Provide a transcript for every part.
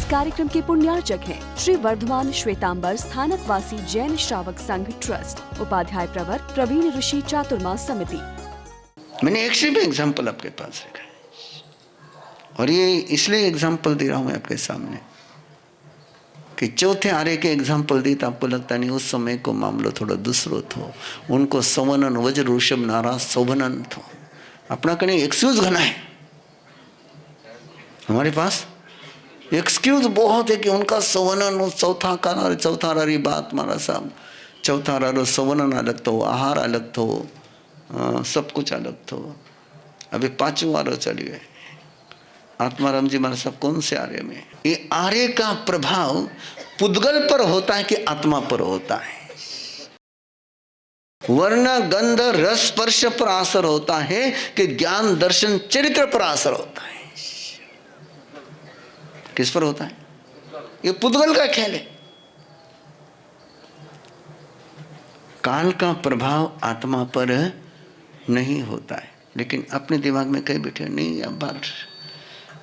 कार्यक्रम के पुण्यार्चक हैं श्री वर्धमान श्वेतांबर स्थानक वासी जैन श्रावक संघ ट्रस्ट, उपाध्याय प्रवर प्रवीण ऋषि चातुर्मास समिति। मैंने एक से भी एग्जाम्पल आपके पास रखा है और ये इसलिए एग्जाम्पल दे रहा हूं आपके सामने कि चौथे आर्य के एग्जाम्पल दी तो आपको लगता नहीं उस समय को मामलो थोड़ा दूसरो थो। उनको सवनन वज्र ऋषभ नारा शोभनन थो। अपना कने एक्सक्यूज घना है, हमारे पास एक्सक्यूज बहुत है कि उनका सवनन चौथा का चौथा री बात मारा साहब चौथा रो सवनन अलग थो, आहार अलग थो, सब कुछ अलग थो। अभी पांचवा वारो चलिए आत्माराम जी महाराज साहब कौन से आर्य में? ये आर्य का प्रभाव पुद्गल पर होता है कि आत्मा पर होता है? वर्ण गंध रस स्पर्श पर असर होता है कि ज्ञान दर्शन चरित्र पर असर होता है? किस पर होता है? ये पुद्गल का खेल है। काल का प्रभाव आत्मा पर नहीं होता है, लेकिन अपने दिमाग में कहीं बैठे नहीं अब बात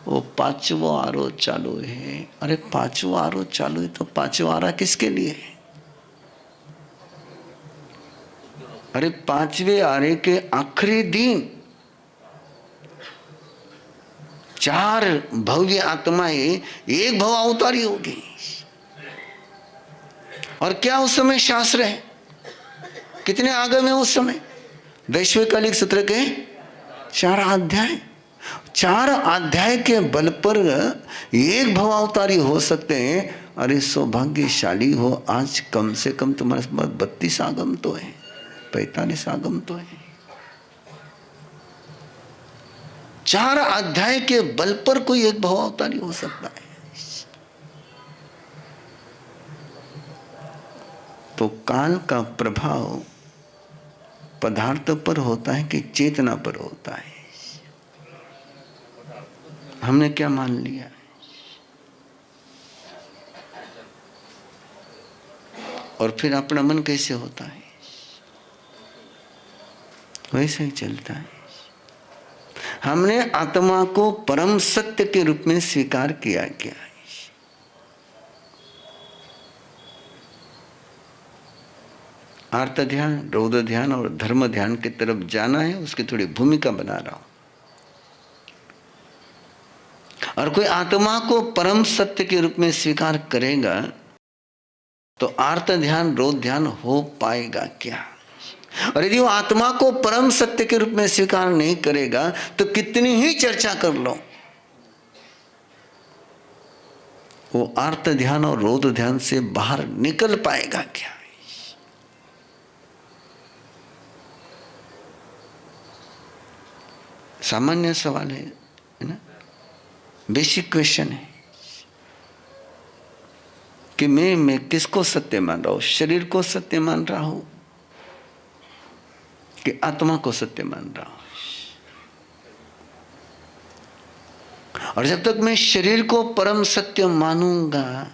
वो पांचवो आरो चालू है। अरे पांचवो आरो चालू है तो पांचवा आरा किसके लिए है? अरे पांचवे आरे के आखिरी दिन चार भव्य आत्माएं एक भव अवतारी होगी। और क्या उस समय शास्त्र है? कितने आगम है उस समय? वैश्विक सूत्र के 4 अध्याय। 4 अध्याय के बल पर एक भव अवतारी हो सकते हैं। अरे सौभाग्यशाली हो, आज कम से कम तुम्हारे पास 32 आगम तो है, 45 आगम तो है। 4 अध्याय के बल पर कोई एक भव अवतारी हो सकता है। तो काल का प्रभाव पदार्थ पर होता है कि चेतना पर होता है? हमने क्या मान लिया? और फिर अपना मन कैसे होता है वैसे ही चलता है। हमने आत्मा को परम सत्य के रूप में स्वीकार किया क्या है? आर्त ध्यान, रौद्र ध्यान और धर्म ध्यान की तरफ जाना है, उसकी थोड़ी भूमिका बना रहा हूं। और कोई आत्मा को परम सत्य के रूप में स्वीकार करेगा तो आर्त ध्यान रौद्र ध्यान हो पाएगा क्या? और यदि वो आत्मा को परम सत्य के रूप में स्वीकार नहीं करेगा तो कितनी ही चर्चा कर लो, वो आर्त ध्यान और रौद्र ध्यान से बाहर निकल पाएगा क्या? सामान्य सवाल है ना, बेसिक क्वेश्चन है कि मैं किसको सत्य मान रहा हूं? शरीर को सत्य मान रहा हूं कि आत्मा को सत्य मान रहा हूं? और जब तक मैं शरीर को परम सत्य मानूंगा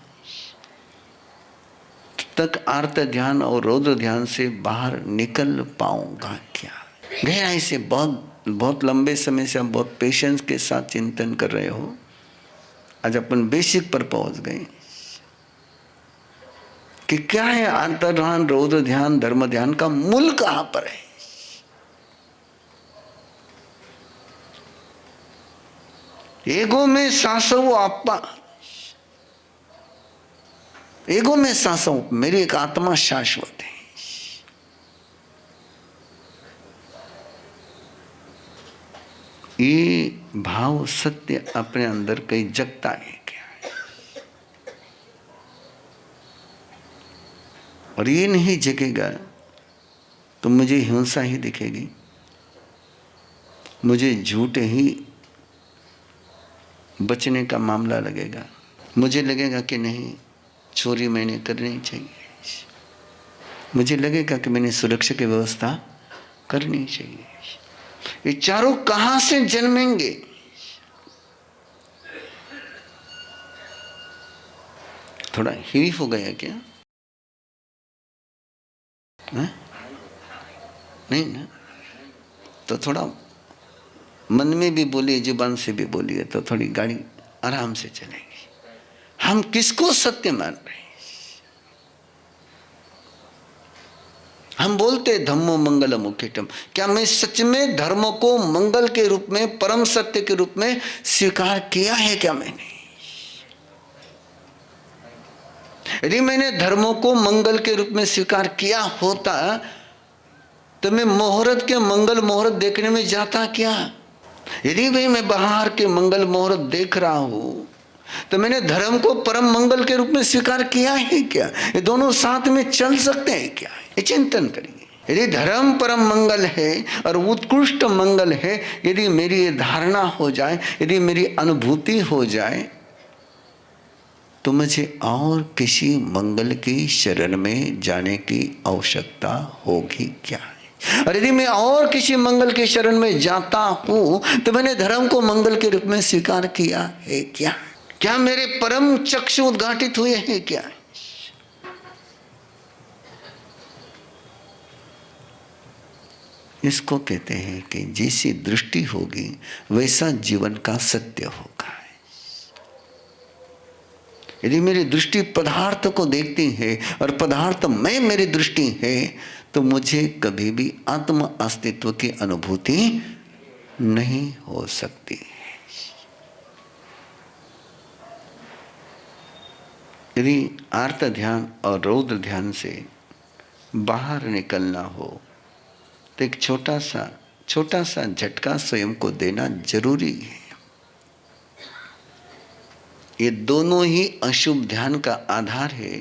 तक आर्त ध्यान और रौद्र ध्यान से बाहर निकल पाऊंगा क्या? गहराई से बहुत लंबे समय से आप बहुत पेशेंस के साथ चिंतन कर रहे हो। आज अपन बेसिक पर पहुंच गए कि क्या है आर्त ध्यान, रौद्र ध्यान, धर्म ध्यान का मूल कहां पर है? एगो में सांसो आपा, एगो में सांसो मेरी एक आत्मा शाश्वत है। ये भाव सत्य अपने अंदर कहीं जगता है क्या? और ये नहीं जगेगा तो मुझे हिंसा ही दिखेगी, मुझे झूठे ही बचने का मामला लगेगा। मुझे लगेगा कि नहीं चोरी मैंने करनी चाहिए, मुझे लगेगा कि मैंने सुरक्षा की व्यवस्था करनी चाहिए। ये चारों कहां से जन्मेंगे? थोड़ा हिरी हो गया क्या? है? नहीं ना, तो थोड़ा मन में भी बोलिए, जुबान से भी बोलिए तो थोड़ी गाड़ी आराम से चलेगी। हम किसको सत्य मान रहे हैं? हम बोलते धम्मो मंगल मुख्यतम, क्या मैं सच में धर्म को मंगल के रूप में, परम सत्य के रूप में स्वीकार किया है क्या मैंने? यदि मैंने धर्मों को मंगल के रूप में स्वीकार किया होता तो मैं मुहूर्त के मंगल मुहूर्त देखने में जाता क्या? यदि भाई मैं बाहर के मंगल मुहूर्त देख रहा हूं तो मैंने धर्म को परम मंगल के रूप में स्वीकार किया है क्या? ये दोनों साथ में चल सकते हैं क्या? ये चिंतन करिए। यदि धर्म परम मंगल है और उत्कृष्ट मंगल है, यदि मेरी ये धारणा हो जाए, यदि मेरी अनुभूति हो जाए, तो मुझे और किसी मंगल की शरण में जाने की आवश्यकता होगी क्या? और यदि मैं और किसी मंगल की शरण में जाता हूं तो मैंने धर्म को मंगल के रूप में स्वीकार किया है क्या? क्या मेरे परम चक्षु उद्घाटित हुए हैं क्या? इसको कहते हैं कि जैसी दृष्टि होगी वैसा जीवन का सत्य होगा। यदि मेरी दृष्टि पदार्थ को देखती है और पदार्थ में मेरी दृष्टि है तो मुझे कभी भी आत्म अस्तित्व की अनुभूति नहीं हो सकती। यदि आर्त ध्यान और रौद्र ध्यान से बाहर निकलना हो तो एक छोटा सा झटका स्वयं को देना जरूरी है। ये दोनों ही अशुभ ध्यान का आधार है।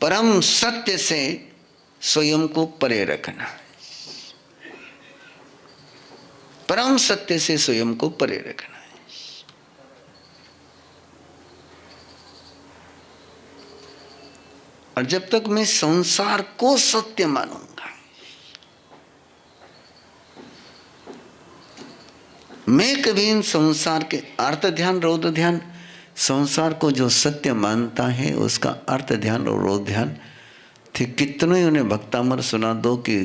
परम सत्य से स्वयं को परे रखना, परम सत्य से स्वयं को परे रखना है। और जब तक मैं संसार को सत्य मानूंगा, मैं कभी इन संसार के अर्थ ध्यान रौद्र ध्यान, संसार को जो सत्य मानता है उसका अर्थ ध्यान और रौद्र ध्यान थे कितनों ही उन्हें भक्तामर सुना दो कि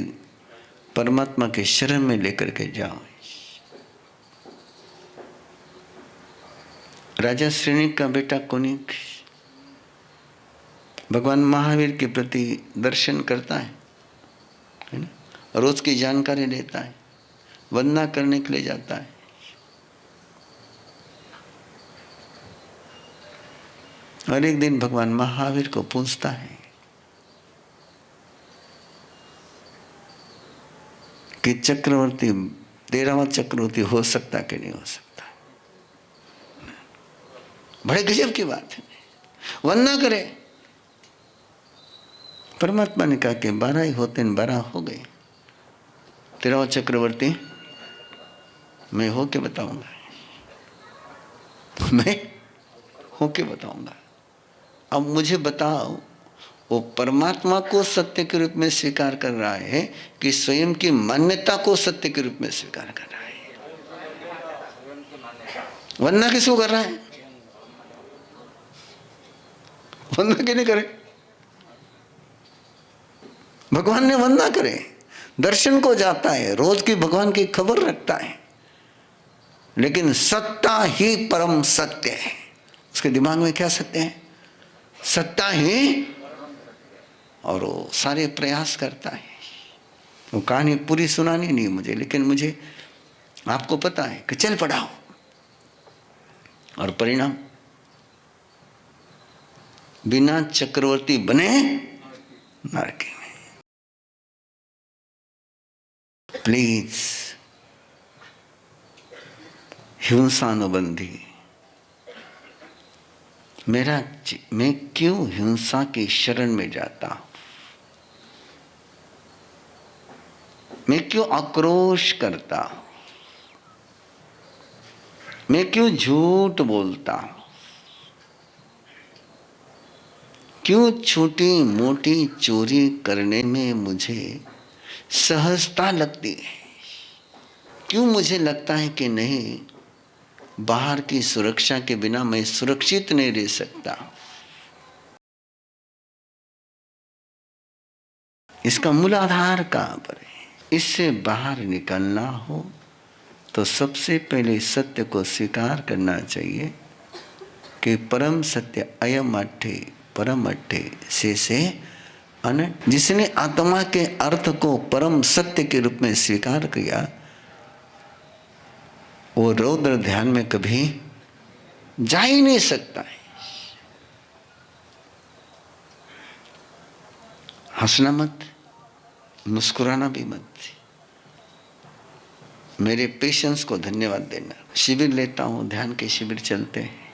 परमात्मा के शरण में लेकर के जाओ। राजा श्रेणिक का बेटा कुनिक भगवान महावीर के प्रति दर्शन करता है ना, रोज की जानकारी लेता है, वंदना करने के लिए जाता है। और एक दिन भगवान महावीर को पूछता है कि चक्रवर्ती 13वां चक्रवर्ती हो सकता कि नहीं हो सकता? बड़े गजब की बात है, वंदना करे। परमात्मा ने कहा कि 12 ही होते हैं, 12 हो गए। 13वां चक्रवर्ती मैं हो के बताऊंगा, मैं हो के बताऊंगा। अब मुझे बताओ, वो परमात्मा को सत्य के रूप में स्वीकार कर रहा है कि स्वयं की मान्यता को सत्य के रूप में स्वीकार कर रहा है? वंदना किसको कर रहा है? वंदना क्यों नहीं करे? भगवान ने वंदना करे, दर्शन को जाता है, रोज की भगवान की खबर रखता है, लेकिन सत्ता ही परम सत्य है। उसके दिमाग में क्या सत्य है? सत्ता ही। और वो सारे प्रयास करता है। वो कहानी पूरी सुनानी नहीं मुझे, लेकिन मुझे आपको पता है कि चल पड़ाओ, और परिणाम बिना चक्रवर्ती बने नरक में। प्लीज हिंसानुबंधी, मैं क्यों हिंसा की शरण में जाता हूं? मैं क्यों आक्रोश करता हूं? मैं क्यों झूठ बोलता हूं? क्यों छोटी मोटी चोरी करने में मुझे सहजता लगती है? क्यों मुझे लगता है कि नहीं, बाहर की सुरक्षा के बिना मैं सुरक्षित नहीं रह सकता? इसका मूल आधार कहां पर है? इससे बाहर निकलना हो तो सबसे पहले सत्य को स्वीकार करना चाहिए कि परम सत्य अयम अट्ठे परम अट्ठे से अन जिसने आत्मा के अर्थ को परम सत्य के रूप में स्वीकार किया वो रौद्र ध्यान में कभी जा ही नहीं सकता है। हंसना मत, मुस्कुराना भी मत, मेरे पेशेंस को धन्यवाद देना। शिविर लेता हूं, ध्यान के शिविर चलते हैं,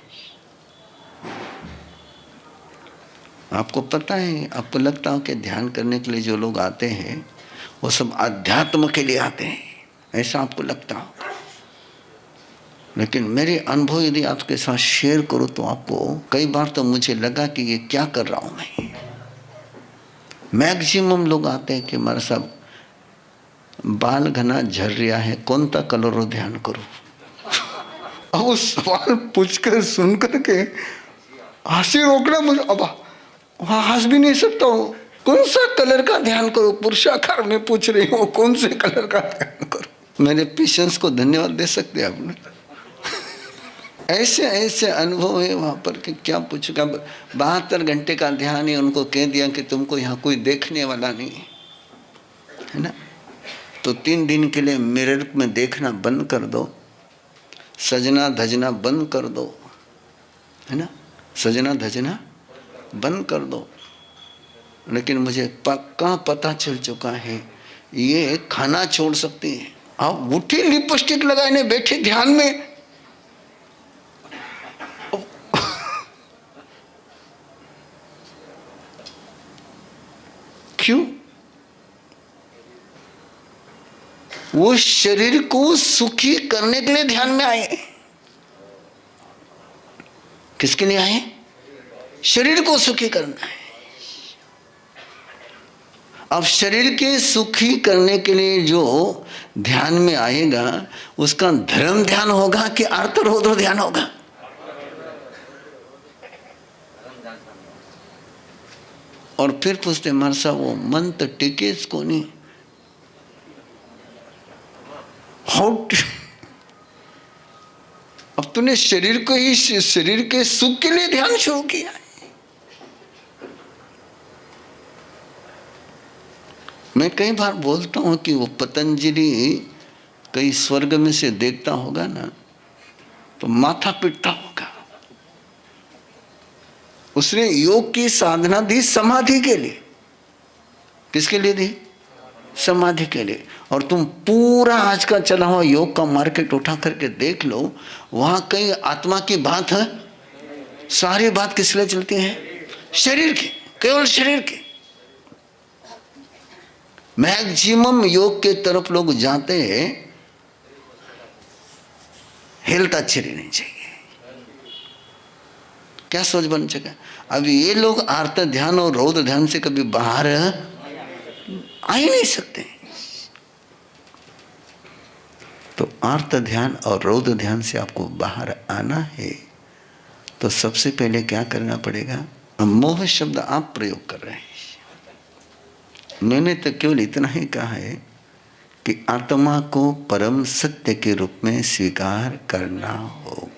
आपको पता है, आपको लगता हो कि ध्यान करने के लिए जो लोग आते हैं वो सब अध्यात्म के लिए आते हैं, ऐसा आपको लगता होगा। लेकिन मेरे अनुभव यदि आपके साथ शेयर करूं तो आपको कई बार तो मुझे लगा कि ये क्या कर रहा हूं मैं। मैक्सिमम लोग आते हैं कि हमारा साहब बाल घना झड़ रहा है, कौन सा कलर हो ध्यान करो। अब वो सवाल पूछकर सुन करके हंसी रोकना मुझे, अब वहां हंस भी नहीं सकता हूँ। कौन सा कलर का ध्यान करो, पुरुषाकार में पूछ रही हूँ, कौन से कलर का ध्यान करो। मेरे पेशेंस को धन्यवाद दे सकते हैं आपने। ऐसे ऐसे अनुभव है वहां पर कि क्या पूछूंगा। 72 घंटे का ध्यान ही उनको कह दिया कि तुमको यहाँ कोई देखने वाला नहीं है ना, तो 3 दिन के लिए मिरर में देखना बंद कर दो, सजना धजना बंद कर दो, है ना, सजना धजना बंद कर दो। लेकिन मुझे पक्का पता चल चुका है ये खाना छोड़ सकती है। आप उठी लिपस्टिक लगाने बैठे ध्यान में, क्यों? वो शरीर को सुखी करने के लिए ध्यान में आए। किसके लिए आए? शरीर को सुखी करना है। अब शरीर के सुखी करने के लिए जो ध्यान में आएगा उसका धर्म ध्यान होगा कि अर्थ रौद्र ध्यान होगा? और फिर पूछते मार साहब वो मन तो टिके को नहीं, अब तूने शरीर को ही शरीर के सुख के लिए ध्यान शुरू किया है। मैं कई बार बोलता हूं कि वो पतंजलि कहीं स्वर्ग में से देखता होगा ना तो माथा पिटता होगा। उसने योग की साधना दी समाधि के लिए। किसके लिए दी? समाधि के लिए। और तुम पूरा आज का चला हुआ योग का मार्केट उठा करके देख लो, वहां कई आत्मा की बात है, सारी बात किस लिए चलती है? शरीर की, केवल शरीर की। मैक्सिमम योग के तरफ लोग जाते हैं, हेल्थ अच्छी रहनी चाहिए। क्या सोच बन चुका? अब ये लोग आर्त ध्यान और रौद्र ध्यान से कभी बाहर आ ही नहीं सकते। तो आर्त ध्यान और रौद्र ध्यान से आपको बाहर आना है तो सबसे पहले क्या करना पड़ेगा? मोह शब्द आप प्रयोग कर रहे हैं, मैंने तो केवल इतना ही कहा है कि आत्मा को परम सत्य के रूप में स्वीकार करना होगा।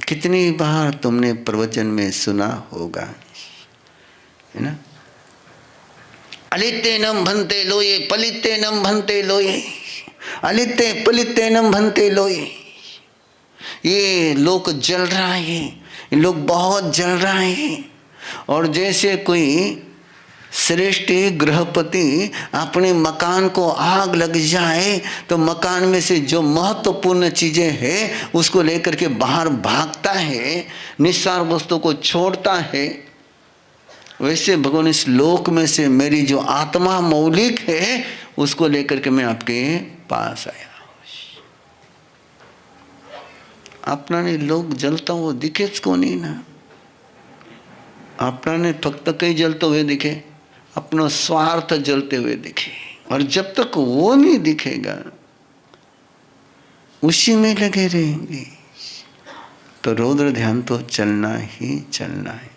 कितनी बार तुमने प्रवचन में सुना होगा, है ना, अलितेनम भन्ते लोये पलितेनम भन्ते लोये, अलिते पलितेनम भन्ते लोये। ये लोग जल रहा है, ये लोग बहुत जल रहे हैं। और जैसे कोई श्रेष्ठ गृहपति अपने मकान को आग लग जाए तो मकान में से जो महत्वपूर्ण चीजें हैं उसको लेकर के बाहर भागता है, निस्सार वस्तु को छोड़ता है, वैसे भगवान इस लोक में से मेरी जो आत्मा मौलिक है उसको लेकर के मैं आपके पास आया। अपना ने लोग जलता हुआ दिखे को नहीं ना, अपना ने फक्त कई जलते हुए दिखे, अपना स्वार्थ जलते हुए दिखे। और जब तक वो नहीं दिखेगा उसी में लगे रहेंगे तो रौद्र ध्यान तो चलना ही चलना है।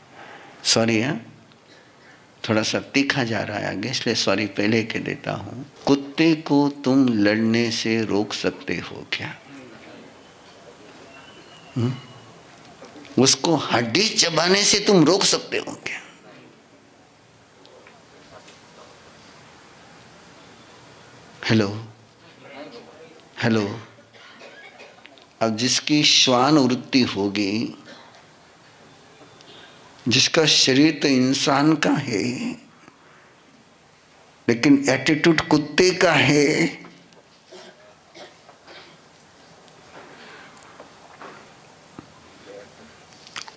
सॉरी, थोड़ा सा तीखा जा रहा है आगे, इसलिए सॉरी पहले कह देता हूं। कुत्ते को तुम लड़ने से रोक सकते हो क्या? उसको हड्डी चबाने से तुम रोक सकते हो क्या? Hello hello. अब जिसकी श्वान वृत्ति होगी, जिसका शरीर तो इंसान का है लेकिन एटीट्यूड कुत्ते का है,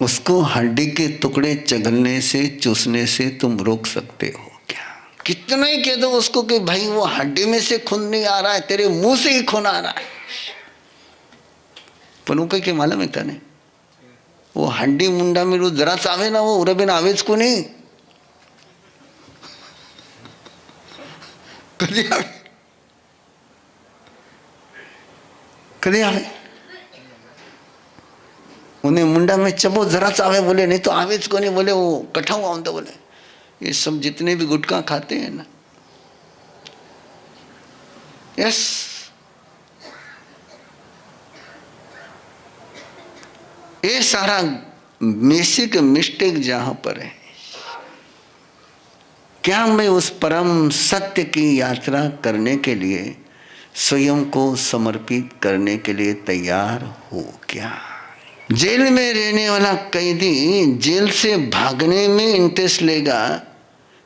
उसको हड्डी के टुकड़े चगलने से, चूसने से तुम रोक सकते हो क्या? कितना ही कह दो उसको कि भाई वो हड्डी में से खून नहीं आ रहा है, तेरे मुंह से ही खून आ रहा है, पण वो काही मालूम आहे का नाही? वो हड्डी मुंडा में जरा चावे ना, वो उरबिन आवेच को नहीं, कधी आवे, कधी आवे, उन्हें मुंडा में चबो जरा चावे बोले, नहीं तो आवेच को नहीं बोले, वो कठाऊ आऊं तो बोले। ये सब जितने भी गुटखा खाते हैं ना, यस, ये सारा बेसिक मिस्टेक जहां पर है, क्या मैं उस परम सत्य की यात्रा करने के लिए स्वयं को समर्पित करने के लिए तैयार हो क्या? जेल में रहने वाला कैदी जेल से भागने में इंटरेस्ट लेगा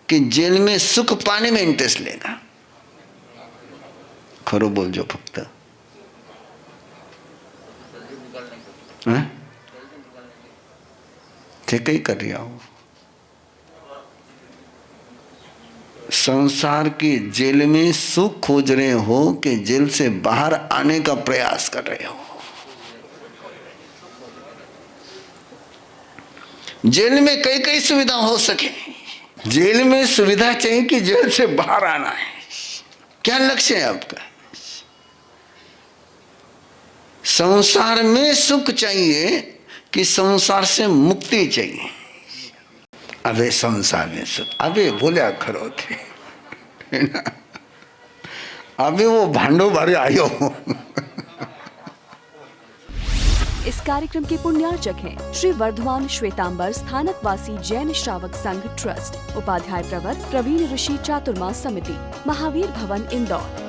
कि जेल में सुख पाने में इंटरेस्ट लेगा? खरो बोल जो फक्त, ते कई कर रहा हो। संसार की जेल में सुख खोज रहे हो कि जेल से बाहर आने का प्रयास कर रहे हो? जेल में कई कई सुविधा हो सके, जेल में सुविधा चाहिए कि जेल से बाहर आना है? क्या लक्ष्य है आपका? संसार में सुख चाहिए कि संसार से मुक्ति चाहिए? अबे संसार में सुख, अबे बोले खरो थे अबे वो भांडो भरे आयो। इस कार्यक्रम के पुण्यार्चक हैं श्री वर्धमान श्वेतांबर स्थानकवासी जैन श्रावक संघ ट्रस्ट, उपाध्याय प्रवर प्रवीण ऋषि चातुर्मास समिति, महावीर भवन इंदौर।